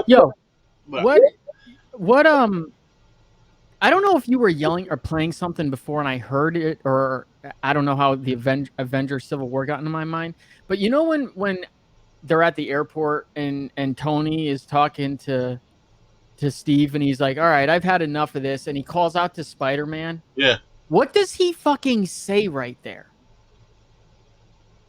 Yo, what I don't know if you were yelling or playing something before and I heard it, or I don't know how the Avengers Civil War got into my mind. But you know when they're at the airport and Tony is talking to Steve and he's like, "All right, I've had enough of this," and he calls out to Spider-Man. Yeah. What does he fucking say right there?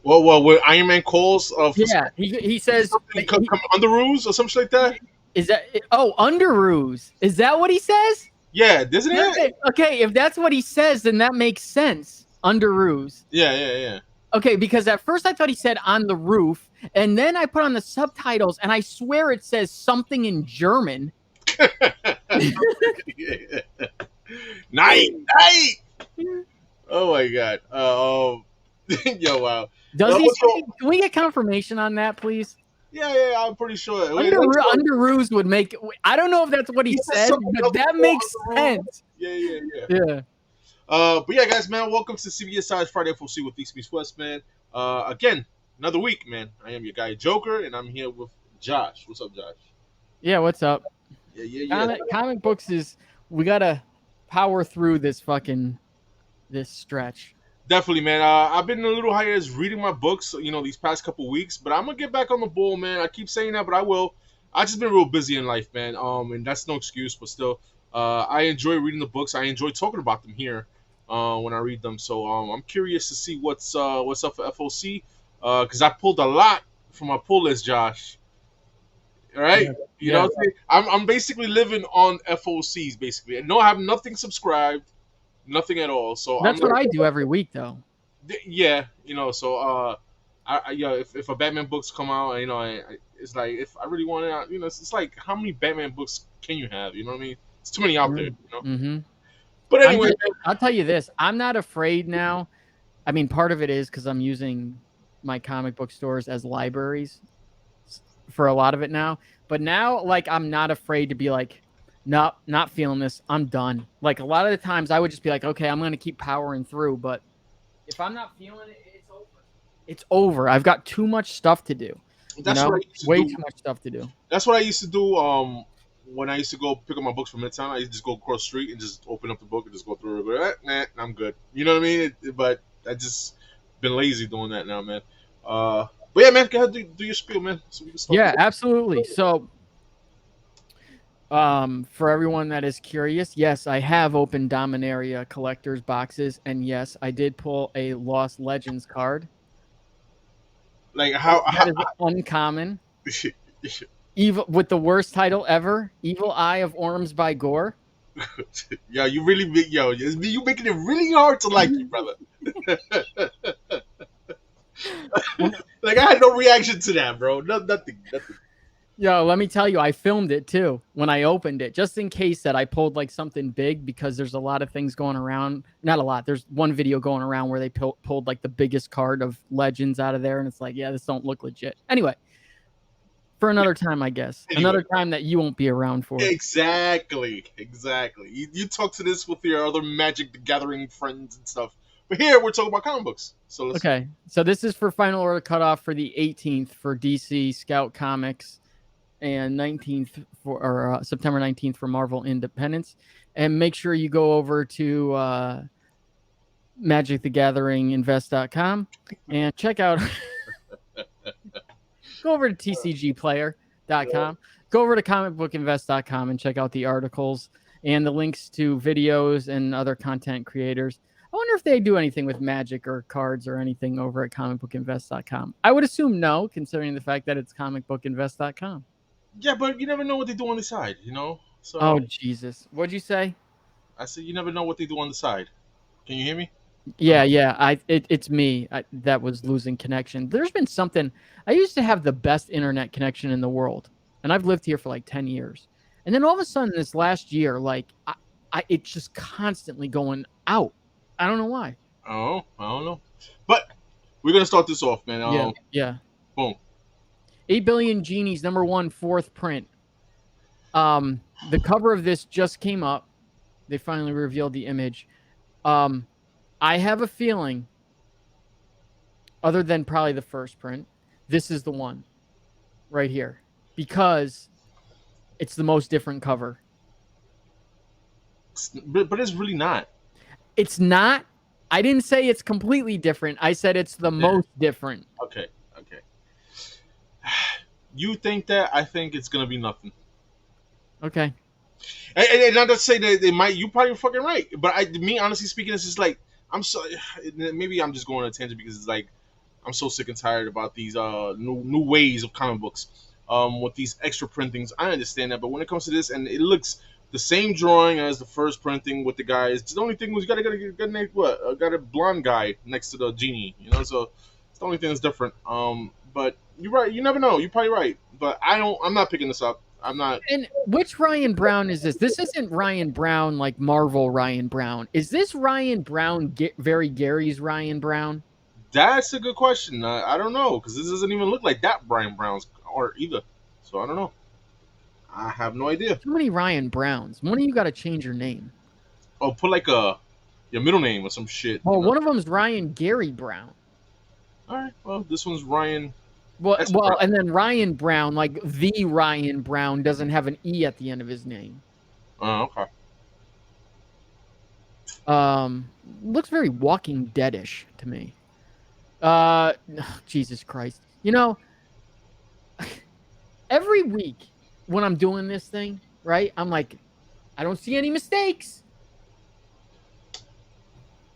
Well, with Iron Man calls Yeah, he says come under rules or something like that. Is that Underoos? Is that what he says? Yeah, isn't it? Okay, if that's what he says, then that makes sense. Underoos. Yeah. Okay, because at first I thought he said on the roof, and then I put on the subtitles, and I swear it says something in German. Night. Oh my god. Yo, wow. Does he? Can we get confirmation on that, please? Yeah, I'm pretty sure. Underoos would make. I don't know if that's what he said, but that makes sense. Yeah. But yeah, guys, man, welcome to CBSI Friday FOC with East Meets West, man. Again, another week, man. I am your guy Joker, and I'm here with Josh. What's up, Josh? Yeah, what's up? Yeah. Comic books we gotta power through this stretch. Definitely, man. I've been a little hiatus reading my books, these past couple weeks, but I'm gonna get back on the ball, man. I keep saying that, but I will. I just been real busy in life, man. And that's no excuse, but still, I enjoy reading the books. I enjoy talking about them here when I read them. So I'm curious to see what's up for FOC, because I pulled a lot from my pull list, Josh. All right, you know what I'm saying? I'm basically living on FOCs, basically. No, I have nothing subscribed. Nothing at all. So that's what I do every week, though. Yeah, So, if a Batman books come out, it's like if I really want it, it's like how many Batman books can you have? You know what I mean? It's too many out there. Mm-hmm. But anyway, I'll tell you this: I'm not afraid now. I mean, part of it is because I'm using my comic book stores as libraries for a lot of it now. But now, like, I'm not afraid to be like, no, not feeling this. I'm done. Like a lot of the times I would just be like, okay, I'm going to keep powering through. But if I'm not feeling it, it's over. It's over. I've got too much stuff to do. That's what I used to way do. Too much stuff to do. That's what I used to do when I used to go pick up my books from Midtown. I used to just go across the street and just open up the book and just go through it. Nah, I'm good. You know what I mean? But I just been lazy doing that now, man. But yeah, man, go ahead, do your spiel, man. So we can start absolutely. So for everyone that is curious, yes, I have opened Dominaria collector's boxes, and yes, I did pull a Lost Legends card. Like that is uncommon. Evil with the worst title ever, Evil Eye of Orms by Gore. Yo, you really you making it really hard to like you, brother. Like I had no reaction to that, bro. Nothing. Yo, let me tell you, I filmed it too when I opened it, just in case that I pulled like something big, because there's a lot of things going around. Not a lot. There's one video going around where they pulled like the biggest card of Legends out of there, and it's like, yeah, this don't look legit. Anyway, for another time, I guess. Another time that you won't be around for. Exactly. You talk to this with your other Magic the Gathering friends and stuff. But here we're talking about comic books. So this is for Final Order Cutoff for the 18th for DC Scout Comics, and 19th for September 19th for Marvel Independence. And make sure you go over to MagicTheGatheringInvest.com and check out. Go over to TCGPlayer.com. Go over to ComicBookInvest.com and check out the articles and the links to videos and other content creators. I wonder if they do anything with Magic or cards or anything over at ComicBookInvest.com. I would assume no, considering the fact that it's ComicBookInvest.com. Yeah, but you never know what they do on the side, So, oh, Jesus. What'd you say? I said you never know what they do on the side. Can you hear me? Yeah. It's me that was losing connection. There's been something. I used to have the best internet connection in the world, and I've lived here for like 10 years. And then all of a sudden this last year, like it's just constantly going out. I don't know why. Oh, I don't know. But we're going to start this off, man. Yeah. Boom. 8 Billion Genies, #1, 4th print. The cover of this just came up. They finally revealed the image. I have a feeling, other than probably the first print, this is the one right here. Because It's the most different cover. But it's really not. It's not. I didn't say it's completely different. I said it's the most different. Okay. You think that? I think it's gonna be nothing. Okay. And not to say that they might. You probably fucking right. But me, honestly speaking, it's just like I'm so. Maybe I'm just going on a tangent because it's like I'm so sick and tired about these new ways of comic books. With these extra printings, I understand that, but when it comes to this, and it looks the same drawing as the first printing with the guys. The only thing was got a blonde guy next to the genie, So it's the only thing that's different. But you're right. You never know. You're probably right. But I'm not picking this up. I'm not. And which Ryan Brown is this? This isn't Ryan Brown like Marvel Ryan Brown. Is this Ryan Brown, Very Gary's Ryan Brown? That's a good question. I don't know because this doesn't even look like that Brian Brown's art either. So I don't know. I have no idea. Too many Ryan Browns. One of you got to change your name. Oh, put like your middle name or some shit. Well, one of them is Ryan Gary Brown. All right. Well, this one's Ryan. Well, and then Ryan Brown, like the Ryan Brown, doesn't have an E at the end of his name. Oh, okay. Looks very Walking Dead-ish to me. Jesus Christ. Every week when I'm doing this thing, right, I'm like, I don't see any mistakes.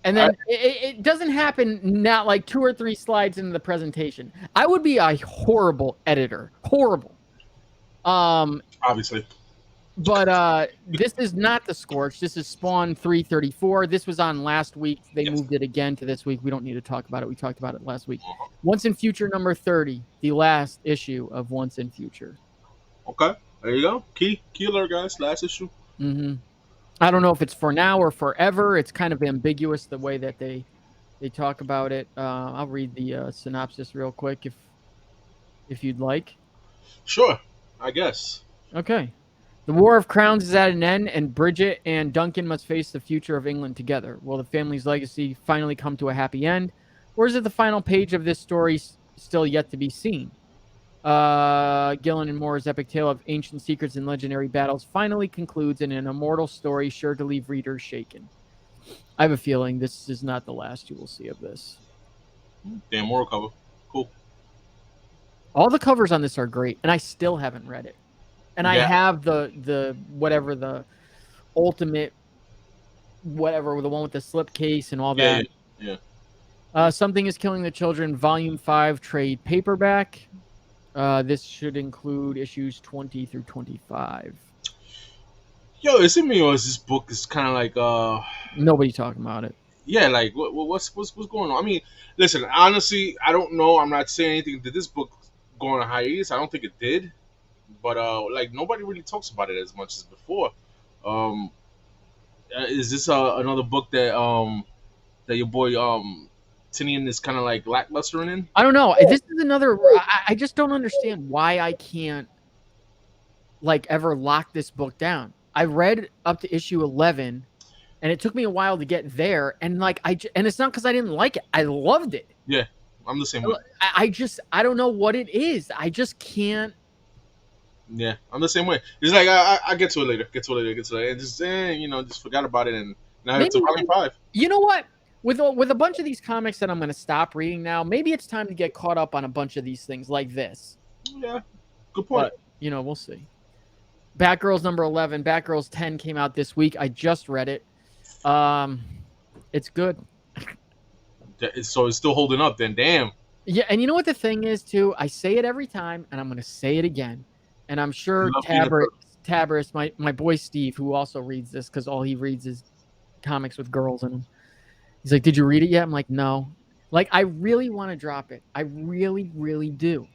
And then it doesn't happen not like 2 or 3 slides into the presentation. I would be a horrible editor. Horrible. Obviously. But this is not the Scorch. This is Spawn 334. This was on last week. They moved it again to this week. We don't need to talk about it. We talked about it last week. Once in Future number 30, the last issue of Once in Future. Okay. There you go. Key alert, guys. Last issue. Mm-hmm. I don't know if it's for now or forever. It's kind of ambiguous the way that they talk about it. I'll read the synopsis real quick if you'd like. Sure, I guess. Okay. The War of Crowns is at an end, and Bridget and Duncan must face the future of England together. Will the family's legacy finally come to a happy end, or is it the final page of this story still yet to be seen? Gillen and Moore's epic tale of ancient secrets and legendary battles finally concludes in an immortal story sure to leave readers shaken. I have a feeling this is not the last you will see of this. Damn, Mortal cover. Cool. All the covers on this are great, and I still haven't read it. And I have the whatever, the ultimate whatever, the one with the slipcase and all that. Yeah. Something is Killing the Children, Volume 5 trade paperback. This should include issues 20 through 25. Yo, is it me or is this book is kind of like nobody talking about it? Yeah, like what's going on? I mean, listen, honestly, I don't know. I'm not saying anything. Did this book go on a hiatus? I don't think it did. But like nobody really talks about it as much as before. Is this another book that your boy Tinian is kind of like lackluster in? I don't know. This is another. I just don't understand why I can't like ever lock this book down. I read up to issue 11, and it took me a while to get there. And like and it's not because I didn't like it. I loved it. Yeah, I'm the same way. I don't know what it is. I just can't. Yeah, I'm the same way. It's like I get to it later. And just just forgot about it, and now it's a volume 5. You know what? With a bunch of these comics that I'm going to stop reading now, maybe it's time to get caught up on a bunch of these things like this. Yeah, good point. But, we'll see. Batgirls number 11, Batgirls 10 came out this week. I just read it. It's good. So it's still holding up then, damn. Yeah, and you know what the thing is, too? I say it every time, and I'm going to say it again. And I'm sure Tabris, my boy Steve, who also reads this because all he reads is comics with girls in them. He's like, did you read it yet? I'm like, no. Like, I really want to drop it. I really, really do.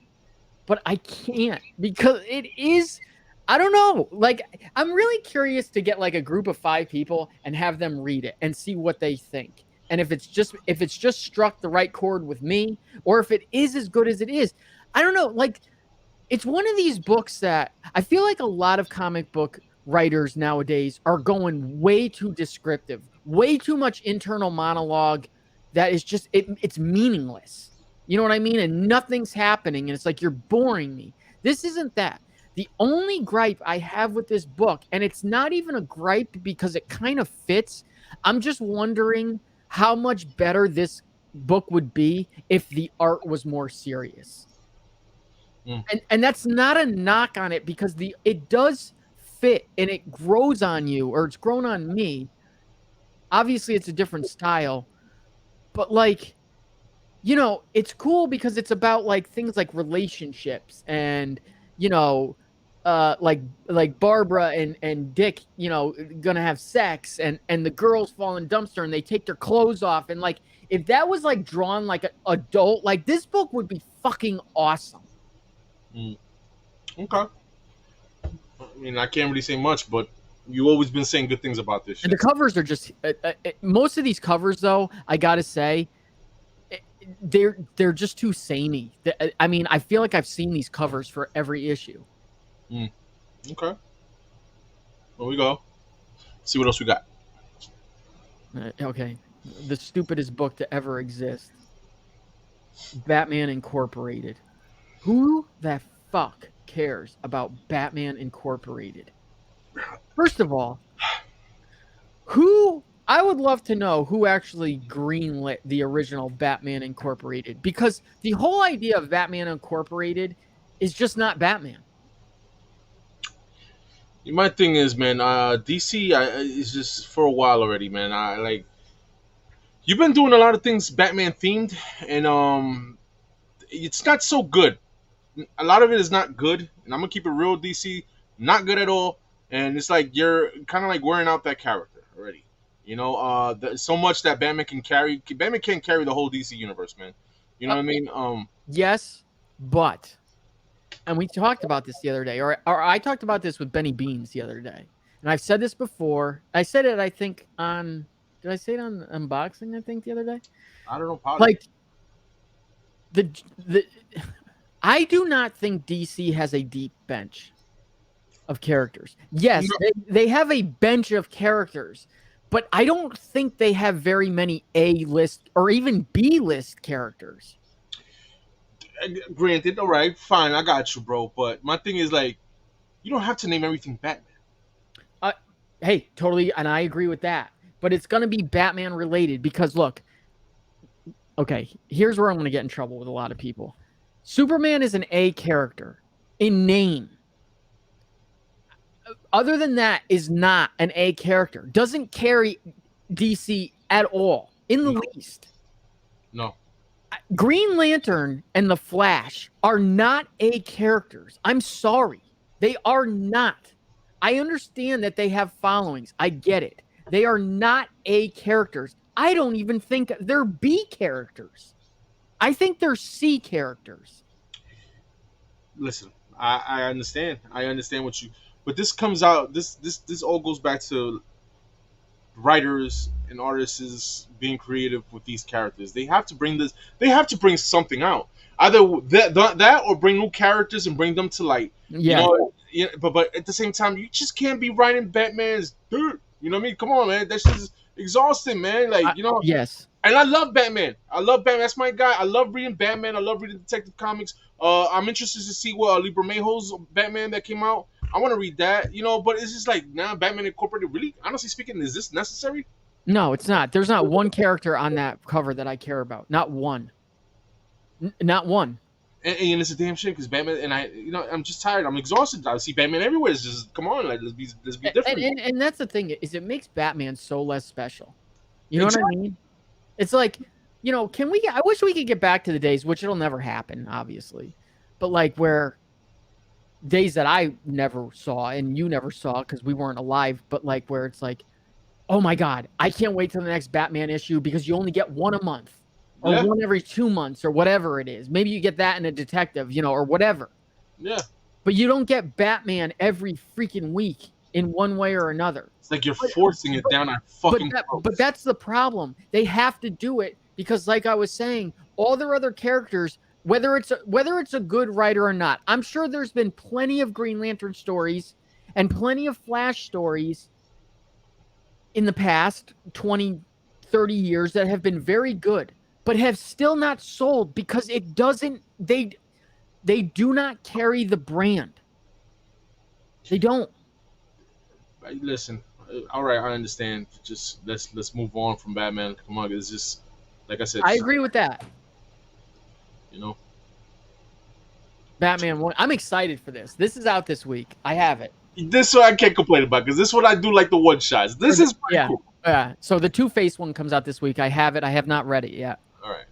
But I can't because it is, I don't know. Like, I'm really curious to get like a group of 5 people and have them read it and see what they think. And if it's just struck the right chord with me, or if it is as good as it is, I don't know. Like, it's one of these books that I feel like a lot of comic book writers nowadays are going way too descriptive, way too much internal monologue that is just, it's meaningless. You know what I mean? And nothing's happening. And it's like, you're boring me. This isn't that. The only gripe I have with this book, and it's not even a gripe because it kind of fits, I'm just wondering how much better this book would be if the art was more serious. And that's not a knock on it because it does fit and it grows on you, or it's grown on me. Obviously, it's a different style, but like, you know, it's cool because it's about like things like relationships and, you know, like Barbara and Dick, you know, gonna have sex, and the girls fall in dumpster and they take their clothes off, and like if that was like drawn like an adult, like this book would be fucking awesome. Okay. I mean, I can't really say much, but you've always been saying good things about this shit. And the covers are just most of these covers, though, I gotta say, they're just too samey. I mean, I feel like I've seen these covers for every issue. Okay. There we go. Let's see what else we got. Okay. The stupidest book to ever exist. Batman Incorporated. Who the fuck cares about Batman Incorporated? First of all, I would love to know who actually greenlit the original Batman Incorporated, because the whole idea of Batman Incorporated is just not Batman. My thing is, man, DC is just for a while already, man. I like you've been doing a lot of things Batman themed, and it's not so good. A lot of it is not good, and I'm gonna keep it real, DC. Not good at all, and it's like you're kind of like wearing out that character already. You know, so much that Batman can carry. Batman can't carry the whole DC universe, man. You know what I mean? Yes, but, and we talked about this the other day, or I talked about this with Benny Beans the other day, and I've said this before. I said it, I think, did I say it on unboxing? I think the other day. I don't know. Probably. Like I do not think DC has a deep bench of characters. Yes, they have a bench of characters, but I don't think they have very many A-list or even B-list characters. Granted, all right, fine, I got you, bro. But my thing is, like, you don't have to name everything Batman. Hey, totally, and I agree with that. But it's going to be Batman related because, look, okay, here's where I'm going to get in trouble with a lot of people. Superman is an A character in name. Other than that, is not an A character. Doesn't carry DC at all, in the least. No. Green Lantern and the Flash are not A characters. I'm sorry. They are not. I understand that they have followings. I get it. They are not A characters. I don't even think they're B characters. I think they're C characters. Listen, I understand. I understand what you... But this comes out... This all goes back to writers and artists being creative with these characters. They have to bring this... They have to bring something out. Either that or bring new characters and bring them to light. Yeah. You know, yeah, but at the same time, you just can't be writing Batman's dirt. You know what I mean? Come on, man. That's just exhausting, man. Like, you know... Yes. And I love Batman. I love Batman. That's my guy. I love reading Batman. I love reading Detective Comics. I'm interested to see what Lee Bermejo's Batman that came out. I want to read that, you know. But it's just like, now Batman Incorporated. Really, honestly speaking, is this necessary? No, it's not. There's not one character on that cover that I care about. Not one. Not one. And it's a damn shame because Batman and I'm just tired. I'm exhausted. I see Batman everywhere. It's just, come on, like, let's be different. And that's the thing, is it makes Batman so less special. You know what I mean? It's like, you know, I wish we could get back to the days, which it'll never happen, obviously, but like where days that I never saw and you never saw because we weren't alive, but like where it's like, oh my God, I can't wait till the next Batman issue because you only get one a month or one every 2 months or whatever it is. Maybe you get that in a detective, you know, or whatever. Yeah. But you don't get Batman every freaking week in one way or another. It's like you're forcing it down our fucking throats. But that's the problem. They have to do it because, like I was saying, all their other characters, whether it's a good writer or not, I'm sure there's been plenty of Green Lantern stories and plenty of Flash stories in the past 20, 30 years that have been very good, but have still not sold because they do not carry the brand. They don't. Listen, all right, I understand. Just let's move on from Batman. Come on, it's just like I said, I just, agree with that. you know. Batman 1. I'm excited for this. This is out this week. I have it. This one I can't complain about because this one I do like the one shots. This is pretty Yeah. cool. Yeah. So the Two-Face one comes out this week. I have it. I have not read it yet. All right.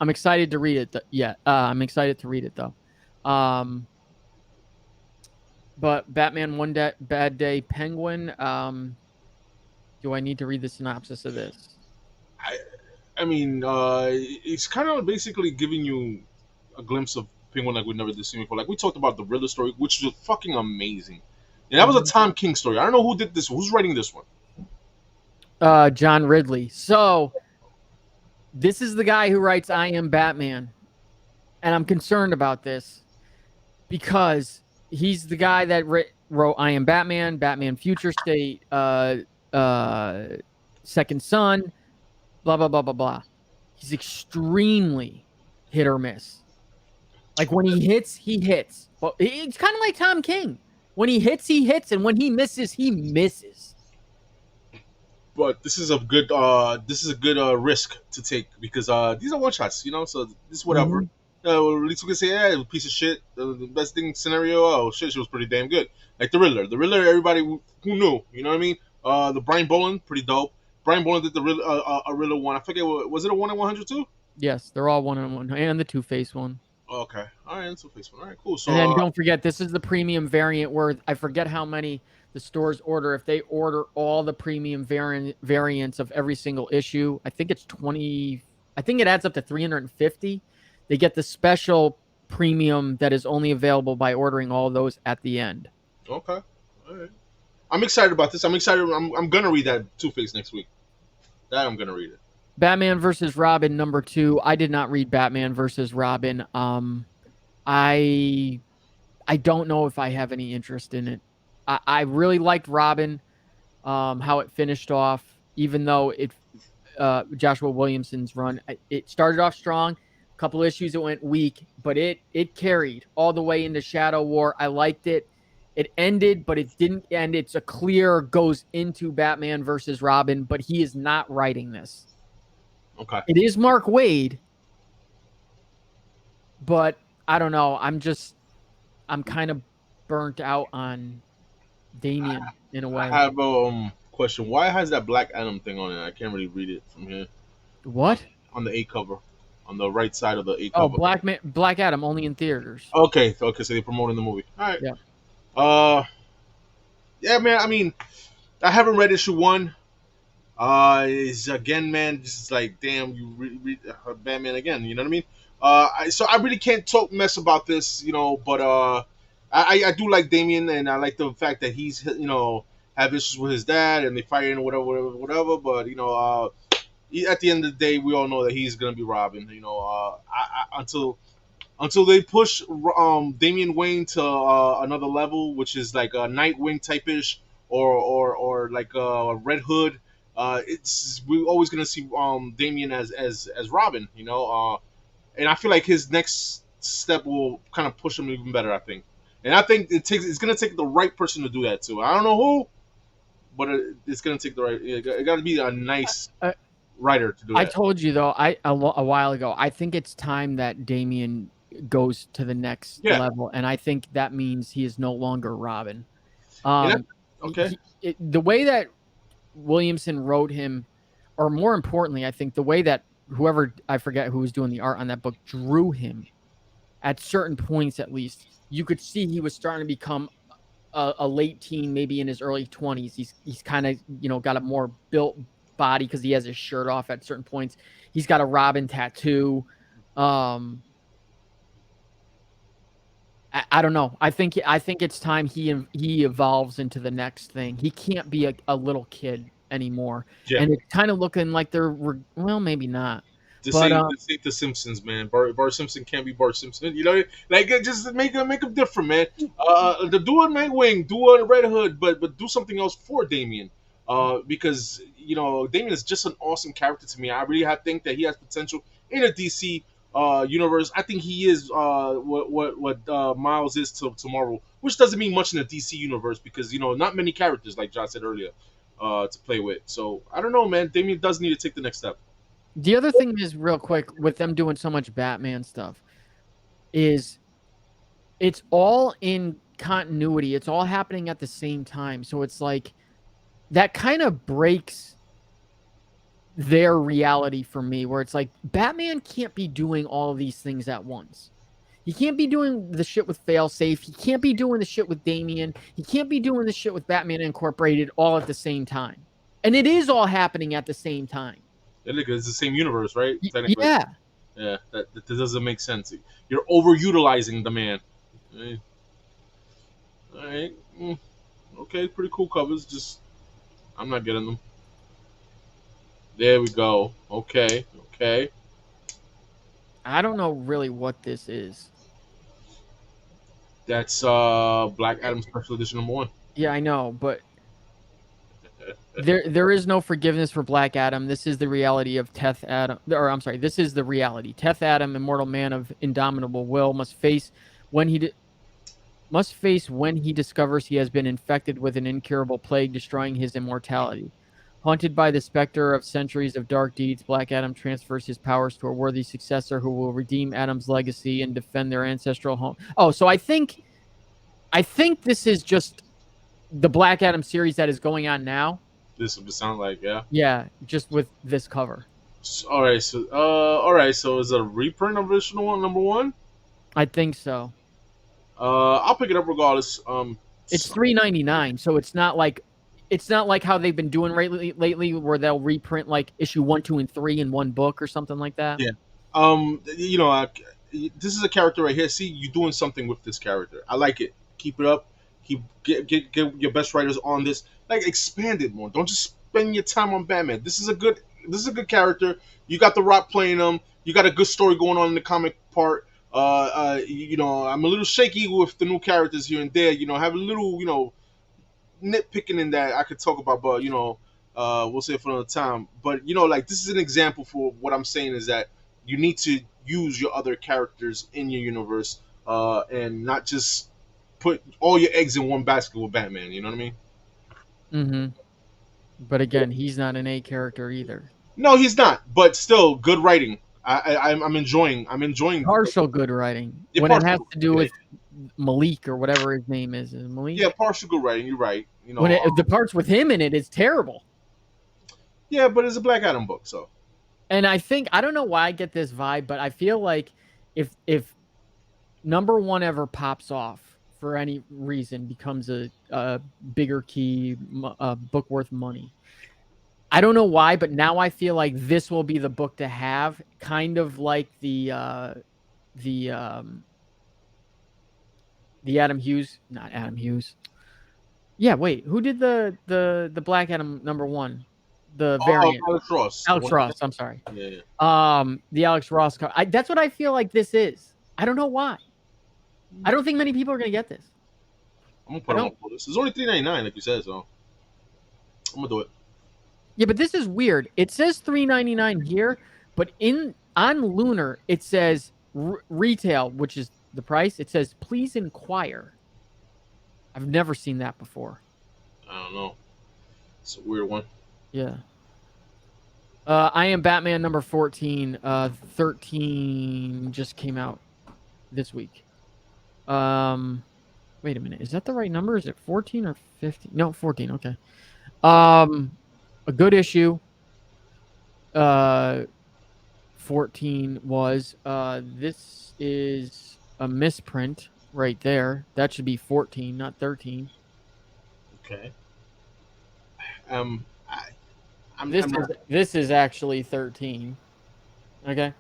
I'm excited to read it. I'm excited to read it though. But Batman Bad Day Penguin. Do I need to read the synopsis of this? I mean, it's kind of basically giving you a glimpse of Penguin like we've never seen before. Like we talked about the Riddler story, which was fucking amazing. And that was a Tom King story. I don't know who did this. Who's writing this one? John Ridley. So this is the guy who writes I Am Batman. And I'm concerned about this because he's the guy that wrote I Am Batman, Batman Future State, Second Son, blah, blah, blah, blah, blah. He's extremely hit or miss. Like when he hits, he hits. But it's kind of like Tom King. When he hits, and when he misses, he misses. But this is a good risk to take because these are one shots, you know. So this is whatever. Well, at least we can say, yeah, it was a piece of shit. The best thing scenario, oh shit, she was pretty damn good. Like the Riddler, everybody who knew, you know what I mean? The Brian Boland, pretty dope. Brian Boland did the Riddler one. I forget, was it a 1 in 100 too? Yes, they're all 1 in 1, and the Two-Face one. Okay, all right, Two-Face one. All right, cool. So and then don't forget, this is the premium variant where I forget how many the stores order. If they order all the premium variants of every single issue, I think it's 20. I think it adds up to 350. They get the special premium that is only available by ordering all those at the end. Okay, all right. I'm excited about this. I'm excited. I'm gonna read that Two-Face next week. That I'm gonna read it. Batman versus Robin #2. I did not read Batman versus Robin. I don't know if I have any interest in it. I really liked Robin, how it finished off, even though Joshua Williamson's run, it started off strong. A couple issues it went weak, but it carried all the way into Shadow War. I liked it. It ended, but it didn't end. It's a clear goes into Batman versus Robin, but he is not writing this. Okay. It is Mark Waid, but I don't know. I'm kind of burnt out on Damian in a way. I have a question. Why has that Black Adam thing on it? I can't really read it from here. What? On the A cover. On the right side of the A cover. Oh, Black Adam only in theaters. Okay, so they're promoting the movie. All right. Yeah. Yeah, man. I mean, I haven't read issue 1. Is again, man. Just like, damn, you read Batman again. You know what I mean? So I really can't talk mess about this, you know. But I do like Damian, and I like the fact that he's, you know, have issues with his dad, and they fight and whatever. But you know, at the end of the day, we all know that he's gonna be Robin. You know, until they push Damian Wayne to another level, which is like a Nightwing type ish, or like a Red Hood. We're always gonna see Damian as Robin, you know, and I feel like his next step will kind of push him even better. I think, and I think it's gonna take the right person to do that too. I don't know who, but it's gonna take the right. It got to be a nice writer to do that. I told you though, a while ago. I think it's time that Damian goes to the next level, and I think that means he is no longer Robin. Okay. The way that Williamson wrote him, or more importantly, I think the way that whoever, I forget who was doing the art on that book, drew him at certain points, at least you could see he was starting to become a late teen, maybe in his early 20s. He's kind of, you know, got a more built body because he has his shirt off at certain points. He's got a Robin tattoo. I don't know. I think it's time he evolves into the next thing. He can't be a little kid anymore. Yeah. And it's kind of looking like well, maybe not. This ain't the Simpsons, man. Bart Simpson can't be Bart Simpson. You know, like just make him different, man. Do a Nightwing, do a Red Hood, but do something else for Damian. Because you know Damian is just an awesome character to me. I really think that he has potential in a DC universe. I think he is what Miles is to Marvel. which doesn't mean much in the DC universe because not many characters, like John said earlier, to play with. So I don't know, man. Damian does need to take the next step. The other thing is, real quick, with them doing so much Batman stuff, is it's all in continuity. It's all happening at the same time. So it's like that kind of breaks their reality for me, where it's like Batman can't be doing all of these things at once. He can't be doing the shit with Failsafe. He can't be doing the shit with Damian. He can't be doing the shit with Batman Incorporated all at the same time. And it is all happening at the same time. It's the same universe, right? Technically. Yeah. Yeah, that doesn't make sense. You're overutilizing the man. All right. Okay, pretty cool covers. Just, I'm not getting them. There we go. Okay. I don't know really what this is. That's Black Adam Special Edition #1. Yeah, I know, but there is no forgiveness for Black Adam. This is the reality of Teth Adam, or I'm sorry, this is the reality. Teth Adam, immortal man of indomitable will, must face when he discovers he has been infected with an incurable plague, destroying his immortality. Haunted by the specter of centuries of dark deeds, Black Adam transfers his powers to a worthy successor who will redeem Adam's legacy and defend their ancestral home. Oh, so I think this is just the Black Adam series that is going on now. This would sound like, yeah. Yeah, just with this cover. All right, so is it a reprint of original one, #1? I think so. I'll pick it up regardless. It's $3.99, so it's not like how they've been doing lately, where they'll reprint like issue 1, 2, and 3 in one book or something like that. Yeah. This is a character right here. See, you're doing something with this character. I like it. Keep it up. Get your best writers on this. Like, expand it more. Don't just spend your time on Batman. This is a good character. You got The Rock playing him. You got a good story going on in the comic part. I'm a little shaky with the new characters here and there. Have a little, nitpicking in that I could talk about, but we'll say it for another time. But this is an example for what I'm saying is that you need to use your other characters in your universe, and not just put all your eggs in one basket with Batman. You know what I mean? Mm-hmm. But again, he's not an A character either. No, he's not. But still, good writing. I'm enjoying. Partial good writing when it has to do with Malik or whatever his name is. Is it Malik? Yeah, partial good writing. You're right. When the parts with him in it is terrible. Yeah, but it's a Black Adam book, so. And I don't know why I get this vibe, but I feel like if #1 ever pops off for any reason, becomes a bigger key book worth money. I don't know why, but now I feel like this will be the book to have, kind of like the Adam Hughes, not Adam Hughes. Yeah, wait, who did the Black Adam #1? The variant. Alex Ross. Alex Ross, I'm sorry. Yeah. The Alex Ross cover. That's what I feel like this is. I don't know why. I don't think many people are going to get this. I'm going to put it on this. It's only $3.99, like you said, so I'm going to do it. Yeah, but this is weird. It says $3.99 here, but on Lunar, it says retail, which is the price. It says, please inquire. I've never seen that before. I don't know. It's a weird one. Yeah. I Am Batman #14. 13 just came out this week. Wait a minute. Is that the right number? Is it 14 or 15? No, 14. Okay. A good issue. 14 was. This is a misprint right there. That should be 14, not 13. Okay. This is actually 13. Okay.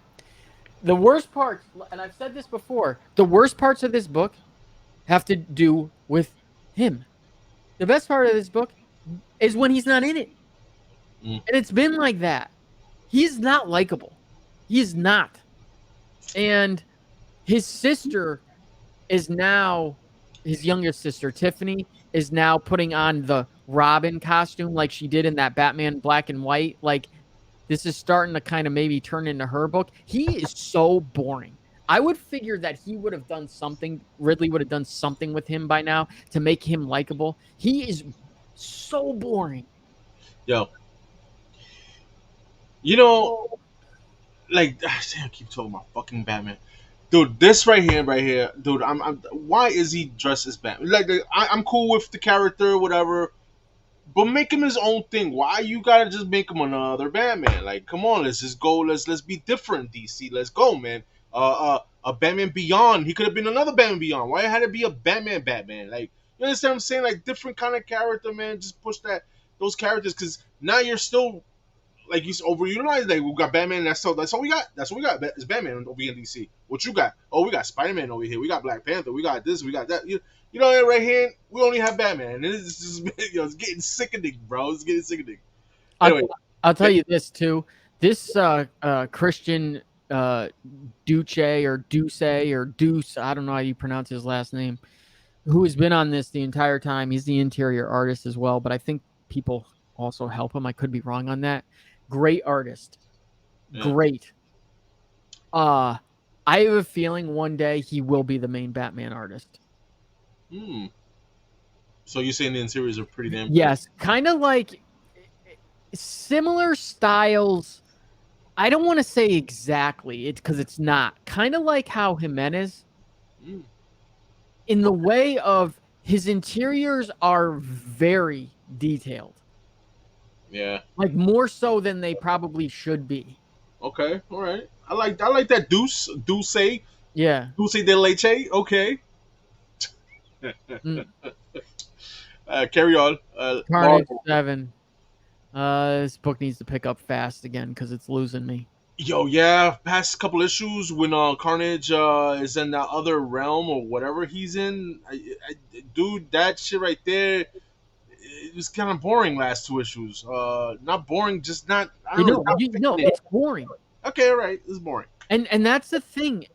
The worst parts, and I've said this before, the worst parts of this book have to do with him. The best part of this book is when he's not in it. And it's been like that. He's not likable. He's not. And his sister is now, his youngest sister, Tiffany, is now putting on the Robin costume like she did in that Batman Black and White. Like, this is starting to kind of maybe turn into her book. He is so boring. I would figure that he would have done something. Ridley would have done something with him by now to make him likable. He is so boring. Yo, you know, like I keep talking about fucking Batman. Dude, this right here, dude. I'm. Why is he dressed as Batman? Like, I'm cool with the character, whatever. But make him his own thing. Why you gotta just make him another Batman? Like, come on, let's just go. Let's be different, DC. Let's go, man. A Batman Beyond. He could have been another Batman Beyond. Why had it be a Batman? Like, you understand what I'm saying? Like, different kind of character, man. Just push those characters, because now you're still like he's overutilized. Like, we got Batman. That's all we got. That's what we got. It's Batman over here in DC. What you got? Oh, we got Spider-Man over here. We got Black Panther. We got this. We got that. You know, right here we only have Batman. And it's just it's getting sickening, bro. It's getting sickening. Anyway, I'll tell you this too. This Christian Duce or Duce or Deuce, I don't know how you pronounce his last name, who has been on this the entire time. He's the interior artist as well, but I think people also help him. I could be wrong on that. Great artist. Yeah. Great. I have a feeling one day he will be the main Batman artist. So you're saying the interiors are pretty damn good? Yes, kind of like similar styles. I don't want to say exactly, because it's not. Kind of like how Jimenez, in the way of his interiors are very detailed. Yeah. Like more so than they probably should be. Okay. All right. I like that Deuce. Yeah. Deuce de leche. Okay. Carry on. Carnage 7. This book needs to pick up fast again because it's losing me. Yo, yeah, past couple issues when Carnage is in that other realm or whatever he's in, dude, that shit right there, it was kind of boring. Last two issues, not boring, just not. I don't know. It's boring. Okay, all right, it's boring. And that's the thing.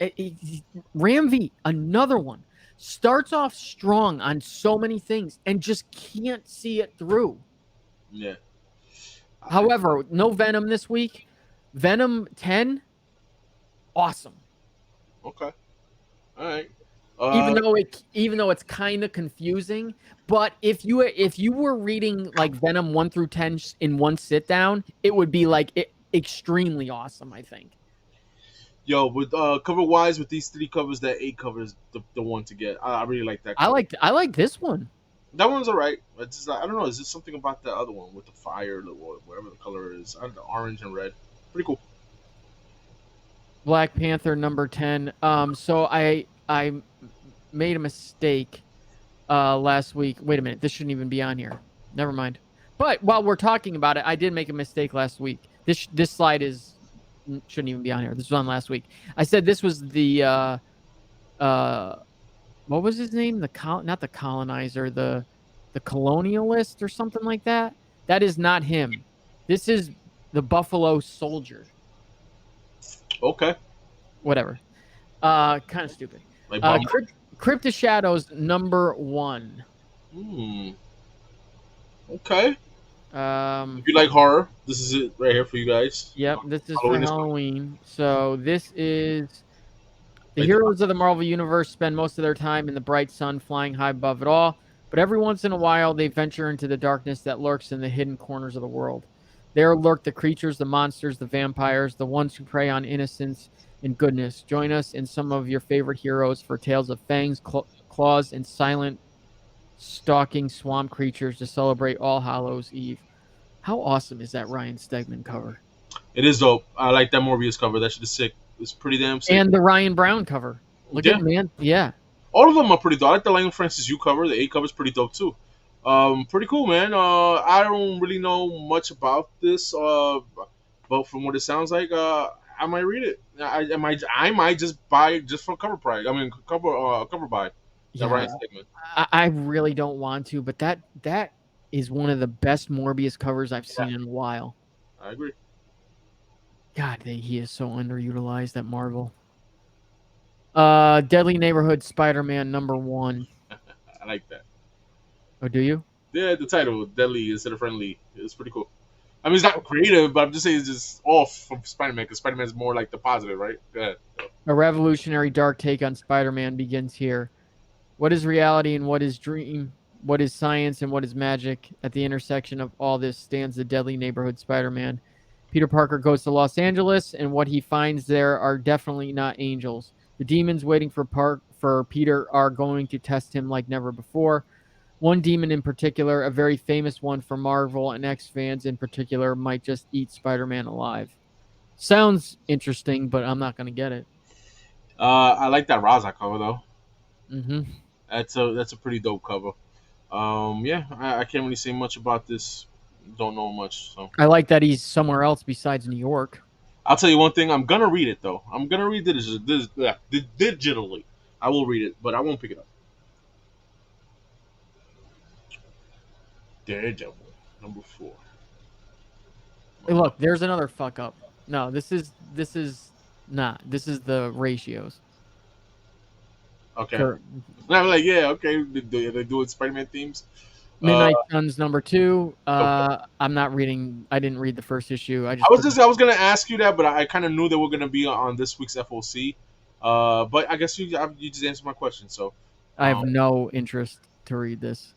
Ram V, another one, starts off strong on so many things and just can't see it through. Yeah. However, no Venom this week. Venom 10, awesome. Okay. All right. Even though it's kind of confusing, but if you were reading like Venom 1 through 10 in one sit down, it would be like extremely awesome, I think. Yo, with cover wise, with these 3 covers, that 8 covers the one to get. I really like that cover. I like this one. That one's alright. It's just, I don't know. Is there something about the other one with the fire, whatever the color is? I don't know, orange and red. Pretty cool. Black Panther number 10. So I made a mistake last week. Wait a minute. This shouldn't even be on here. Never mind. But while we're talking about it, I did make a mistake last week. This slide shouldn't even be on here. This was on last week. I said this was the what was his name? Not the colonizer, the colonialist or something like that. That is not him. This is the Buffalo Soldier. Okay. Whatever. Kind of stupid. Like Crypt of Shadows number 1. Okay. If you like horror, this is it right here for you guys. Yep, this is for Halloween. So this is the heroes of the Marvel Universe spend most of their time in the bright sun, flying high above it all. But every once in a while, they venture into the darkness that lurks in the hidden corners of the world. There lurk the creatures, the monsters, the vampires, the ones who prey on innocence and goodness. Join us in some of your favorite heroes for tales of fangs, claws, and silent, stalking swamp creatures to celebrate All Hallows Eve. How awesome is that Ryan Stegman cover? It is dope. I like that Morbius cover. That shit is sick. It's pretty damn sick. And the Ryan Brown cover. Look at man. Yeah. All of them are pretty dope. I like the Lionel Francis Yu cover. The 8 cover is pretty dope too. Pretty cool, man. I don't really know much about this, but from what it sounds like, I might read it. I might just buy it just for cover price. I mean, cover buy. Yeah, Ryan Stegman. I really don't want to, but that is one of the best Morbius covers I've seen in a while. I agree. God, he is so underutilized at Marvel. Deadly Neighborhood Spider-Man number 1. I like that. Oh, do you? Yeah, the title, Deadly instead of Friendly. It's pretty cool. I mean, it's not creative, but I'm just saying it's just off from Spider-Man because Spider-Man is more like the positive, right? Go ahead. A revolutionary dark take on Spider-Man begins here. What is reality and what is dream? What is science and what is magic? At the intersection of all this stands the deadly neighborhood Spider-Man. Peter Parker goes to Los Angeles, and what he finds there are definitely not angels. The demons waiting for Peter are going to test him like never before. One demon in particular, a very famous one for Marvel and X fans in particular, might just eat Spider-Man alive. Sounds interesting, but I'm not going to get it. I like that Raza cover though. Mm-hmm. That's a pretty dope cover. Yeah, I can't really say much about this. Don't know much. So I like that he's somewhere else besides New York. I'll tell you one thing. I'm gonna read it though. I'm gonna read it digitally. I will read it, but I won't pick it up. Daredevil #4. Hey, look, there's another fuck up. No, this is not. This is the ratios. Okay. And I'm like, yeah, okay. They doing Spider-Man themes. Midnight Suns #2. Okay. I'm not reading. I didn't read the first issue. I was gonna ask you that, but I kind of knew they were gonna be on this week's FOC. But I guess you just answered my question. So I have no interest to read this.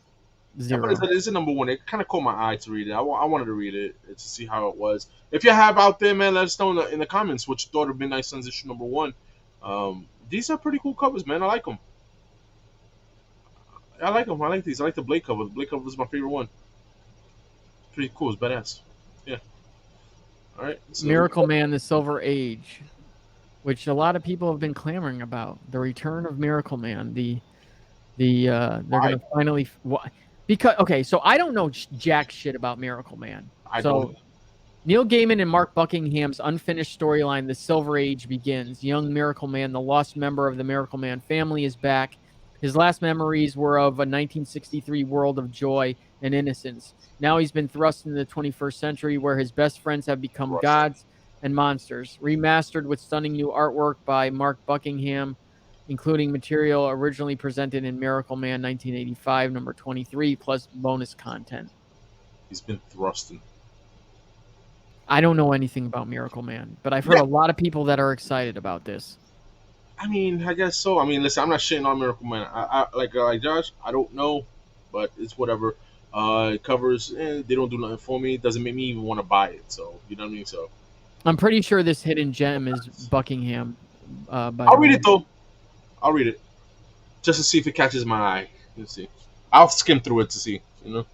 Zero. Yeah, but it's a #1. It kind of caught my eye to read it. I wanted to read it to see how it was. If you have out there, man, let us know in the comments what you thought of Midnight Suns issue #1. These are pretty cool covers, man. I like them. I like these. I like the Blade cover. The Blade cover is my favorite one. Pretty cool. It's badass. Yeah. All right. So, Miracle Man: The Silver Age, which a lot of people have been clamoring about. The return of Miracle Man. They're gonna finally. Because okay, so I don't know jack shit about Miracle Man. So Neil Gaiman and Mark Buckingham's unfinished storyline, The Silver Age, begins. Young Miracle Man, the lost member of the Miracle Man family, is back. His last memories were of a 1963 world of joy and innocence. Now he's been thrust into the 21st century where his best friends have become gods and monsters. Remastered with stunning new artwork by Mark Buckingham, including material originally presented in Miracle Man 1985, #23, plus bonus content. He's been thrusting. I don't know anything about Miracle Man, but I've heard a lot of people that are excited about this. I mean, I guess so. I mean, listen, I'm not shitting on Miracle Man. I like Josh, I don't know, but it's whatever. It covers, they don't do nothing for me. It doesn't make me even want to buy it. So, you know what I mean? So, I'm pretty sure this hidden gem is Buckingham. I'll read it, though. I'll read it. Just to see if it catches my eye. Let's see. I'll skim through it to see, you know?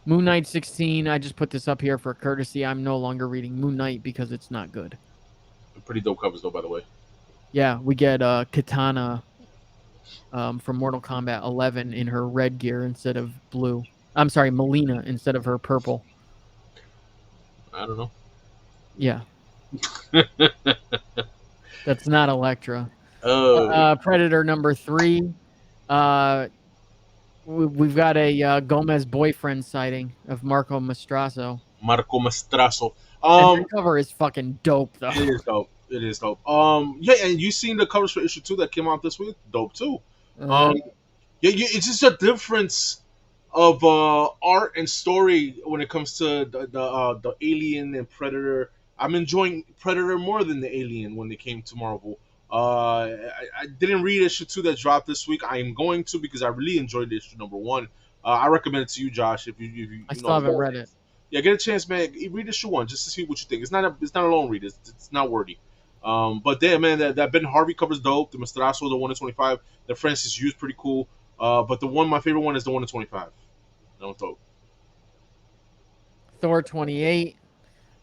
Moon Knight 16. I just put this up here for courtesy. I'm no longer reading Moon Knight because it's not good. Pretty dope covers, though, by the way. Yeah, we get Katana from Mortal Kombat 11 in her red gear instead of blue. I'm sorry, Melina instead of her purple. I don't know. Yeah. That's not Elektra. Oh. Predator #3. We've got a Gomez boyfriend sighting of Marco Mastrasso. The cover is fucking dope, though. It is dope. It is dope. Yeah, and you seen the covers for issue 2 that came out this week? Dope too. Yeah, it's just a difference of art and story when it comes to the Alien and Predator. I'm enjoying Predator more than the Alien when they came to Marvel. I didn't read issue 2 that dropped this week. I am going to because I really enjoyed issue #1. I recommend it to you, Josh. If you I still haven't read it. Yeah, get a chance, man. Read issue 1 just to see what you think. It's not a long read. It's not wordy. But damn, man, that Ben Harvey cover's dope. The Mastrasso, the 1/25. The Francis Yu's pretty cool. But my favorite one is the 1/25. No dope. Thor 28.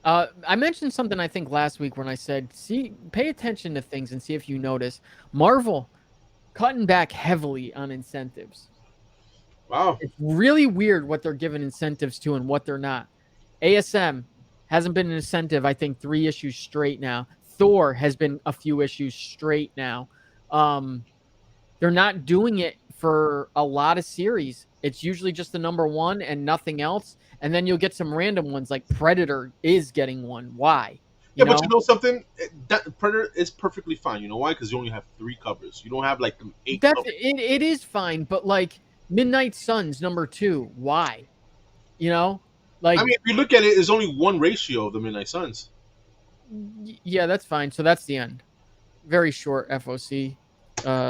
I mentioned something I think last week when I said, pay attention to things and see if you notice. Marvel cutting back heavily on incentives. Wow. It's really weird what they're giving incentives to and what they're not. ASM hasn't been an incentive, I think, 3 issues straight now. Thor has been a few issues straight now. They're not doing it for a lot of series. It's usually just the #1 and nothing else. And then you'll get some random ones like Predator is getting one. Why? But you know something? That Predator is perfectly fine. You know why? Because you only have 3 covers. You don't have like 8 covers. It is fine, but like Midnight Suns #2, why? You know? Like, I mean, if you look at it, it's only one ratio of the Midnight Suns. yeah, that's fine. So that's the end. Very short FOC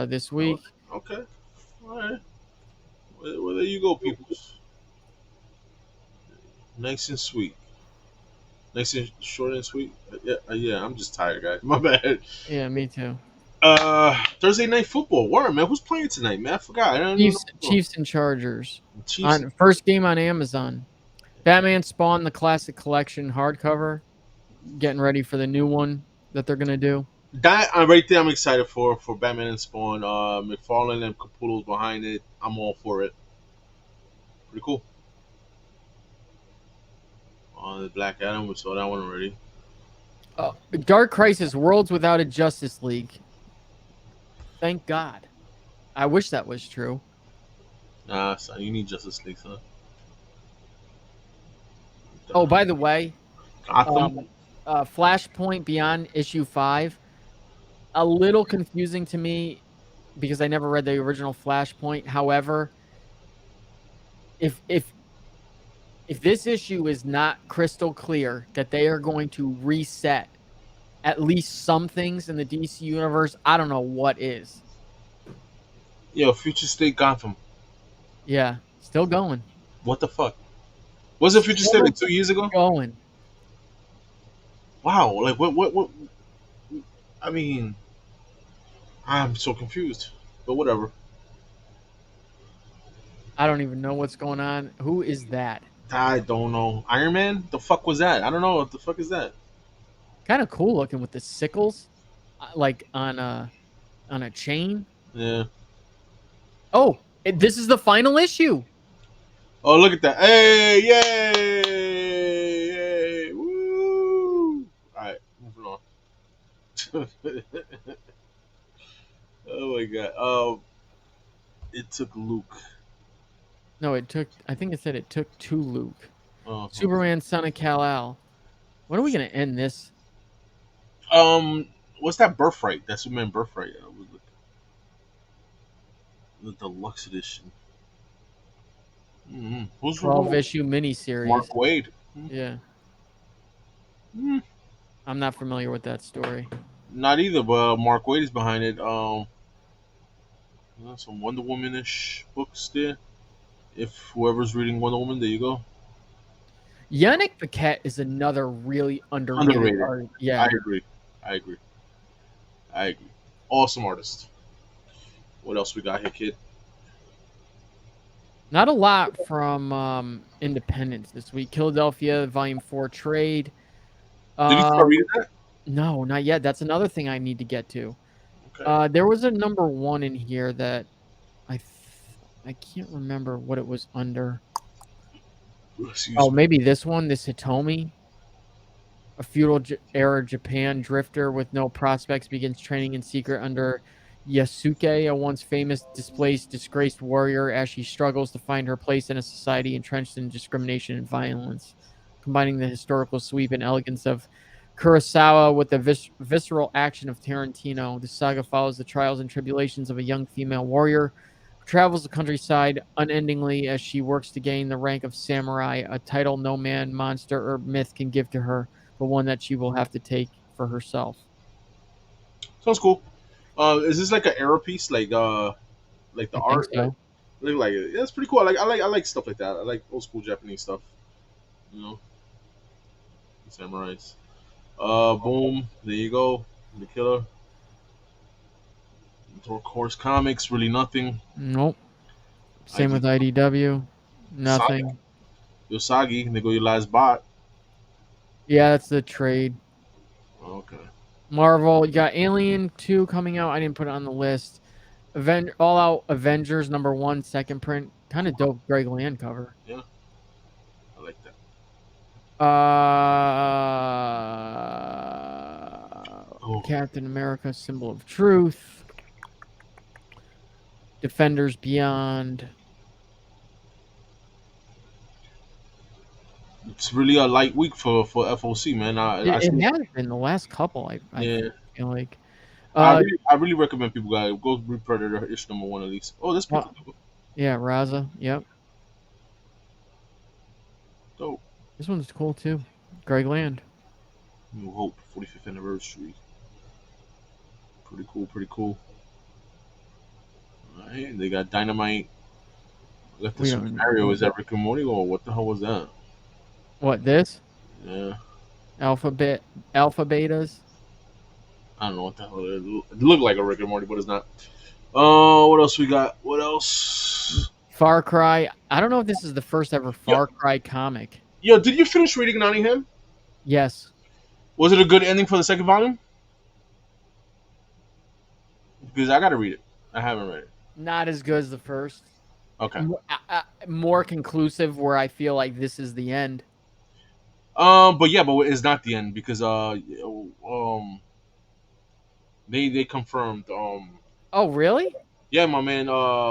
this Oh, week. okay, all right. Well, there you go, peoples. Nice and sweet. Nice and short and sweet. Yeah. I'm just tired, guys. My bad. Yeah, me too. Thursday night football. Word, man. Who's playing tonight, man? I forgot. I don't even know. Chiefs and Chargers Chiefs. on first game on Amazon. Batman Spawn, the classic collection hardcover. Getting ready for the new one that they're gonna do. That right there, I'm excited for Batman and Spawn. McFarlane and Capullo's behind it. I'm all for it. Pretty cool. The Black Adam, we saw that one already. Dark Crisis: Worlds Without a Justice League. Thank God. I wish that was true. Nah, son, you need Justice League, son. Oh, by the way, Gotham. Flashpoint Beyond issue 5. A little confusing to me because I never read the original Flashpoint. However, if this issue is not crystal clear that they are going to reset at least some things in the DC universe, I don't know what is. Yo, Future State Gotham. Yeah, still going. What the fuck? Was it Future State like 2 years ago? Going. Wow, like what? I mean, I'm so confused. But whatever. I don't even know what's going on. Who is that? I don't know. Iron Man? The fuck was that? I don't know. What the fuck is that? Kind of cool looking with the sickles, like on a chain. Yeah. Oh, this is the final issue. Oh, look at that. Hey, yay! Yay! Woo! Alright, moving on. Oh my god. It took Luke. No, it took. I think it said it took to Luke. Uh-huh. Superman, son of Kal-El. When are we gonna end this? What's that Birthright? That Superman Birthright. The deluxe edition. Mm-hmm. Who's 12 issue miniseries. Mark Waid. Yeah. Mm-hmm. I'm not familiar with that story. Not either, but Mark Waid is behind it. Some Wonder Woman-ish books there. If whoever's reading Wonder Woman, there you go. Yannick Paquette is another really underrated artist. Yeah, I agree. Awesome artist. What else we got here, kid? not a lot from Independence this week. Philadelphia Volume 4 trade. Did you start reading that? No, not yet. That's another thing I need to get to. Okay. There was a number 1 in here that I can't remember what it was under. Maybe this one, this Hitomi. A feudal era Japan drifter with no prospects begins training in secret under Yasuke, a once famous, displaced, disgraced warrior, as she struggles to find her place in a society entrenched in discrimination and violence. Combining the historical sweep and elegance of Kurosawa with the visceral action of Tarantino, the saga follows the trials and tribulations of a young female warrior who travels the countryside unendingly as she works to gain the rank of samurai, a title no man, monster, or myth can give to her, but one that she will have to take for herself. Sounds cool. Is this like an era piece, like the art? So. Like it. Yeah, it's pretty cool. I like stuff like that. I like old school Japanese stuff. You know, samurais. Boom. There you go. The Killer. Dark Horse Comics. Really nothing. Nope. Same with IDW. Nothing. Yosagi. They go your last bot. Yeah, that's the trade. Okay. Marvel, you got Alien 2 coming out. I didn't put it on the list. All Out Avengers #1, second print. Kind of dope Greg Land cover. Yeah. I like that. Captain America, Symbol of Truth. Defenders Beyond. It's really a light week for FOC, man. It has been the last couple. I feel like. I really recommend people go read Predator issue #1 at least. Oh, that's pretty cool. Yeah, Raza. Yep. Dope. This one's cool too. Greg Land. New Hope, 45th anniversary. Pretty cool, pretty cool. All right, they got Dynamite. I got the We Super don't Mario. Is that Rick and Morty or what the hell was that? what this? Yeah, Alpha betas. I don't know what the hell it looked like a Rick and Morty, but it's not. What else we got? What else? Far Cry. I don't know if this is the first ever Far Cry comic. Yo, did you finish reading Nottingham? Yes. Was it a good ending for the second volume? Because I gotta read it. I haven't read it. Not as good as the first. Okay. More conclusive where I feel like this is the end. But it's not the end because they confirmed Oh, really? yeah, my man,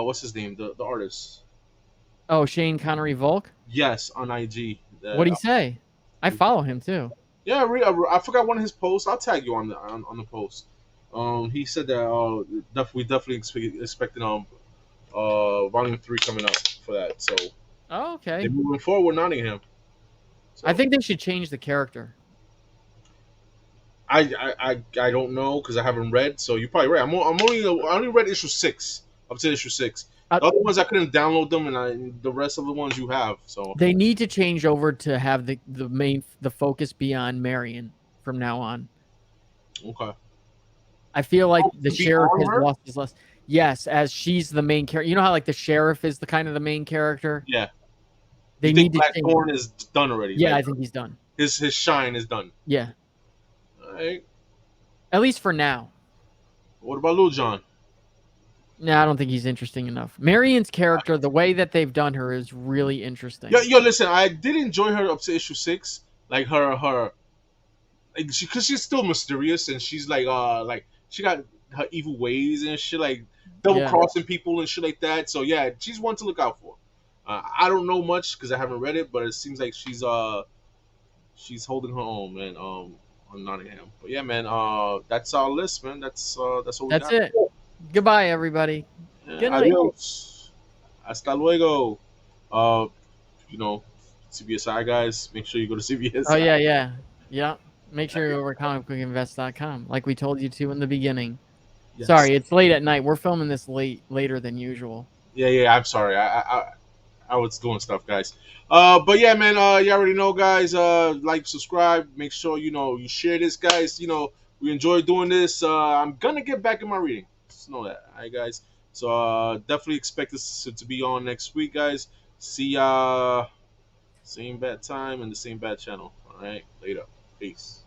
what's his name, the artist, Oh, Shane Connery Volk? yes, on IG. What'd he say? I follow him too. Yeah, I forgot one of his posts. I'll tag you on the post. He said that we definitely expecting volume 3 coming up for that. So Oh, okay. they're moving forward with Nottingham. So, I think they should change the character. I don't know because I haven't read. So you're probably right. I only read issue 6 up to issue 6. The other ones I couldn't download them, and the rest of the ones you have. So They need to change over to have the focus be on Marion from now on. okay. I feel like the to be sheriff on has her? lost his less. Yes, as she's the main character. You know how like the sheriff is the kind of the main character. Yeah. They You need think to change. Blackthorn is done already? Yeah, Like, I think he's done. his shine is done. Yeah, All right. at least for now. What about Lil Jon? No, I don't think he's interesting enough. Marion's character, the way that they've done her, is really interesting. Yo, listen. I did enjoy her up to issue 6. Like her, like because she's still mysterious and she's like she got her evil ways and shit, like double crossing people and shit like that. So yeah, she's one to look out for. I don't know much because I haven't read it, but it seems like she's holding her own, man. On Nottingham. But yeah, man. That's our list, man. That's what we got. That's it. Goodbye, everybody. Yeah, Good night. adios. Hasta luego. CBSI guys, make sure you go to CBSI. Oh yeah. Make sure you go over to comicbookinvest.com, like we told you to in the beginning. Yes. Sorry, it's late at night. We're filming this later than usual. Yeah. I'm sorry. I was doing stuff, guys. But yeah, man. You already know, guys. Like, subscribe. Make sure you share this, guys. We enjoy doing this. I'm gonna get back in my reading. Just know that, all right, guys. So definitely expect this to be on next week, guys. See ya. Same bad time and the same bad channel. All right, later. Peace.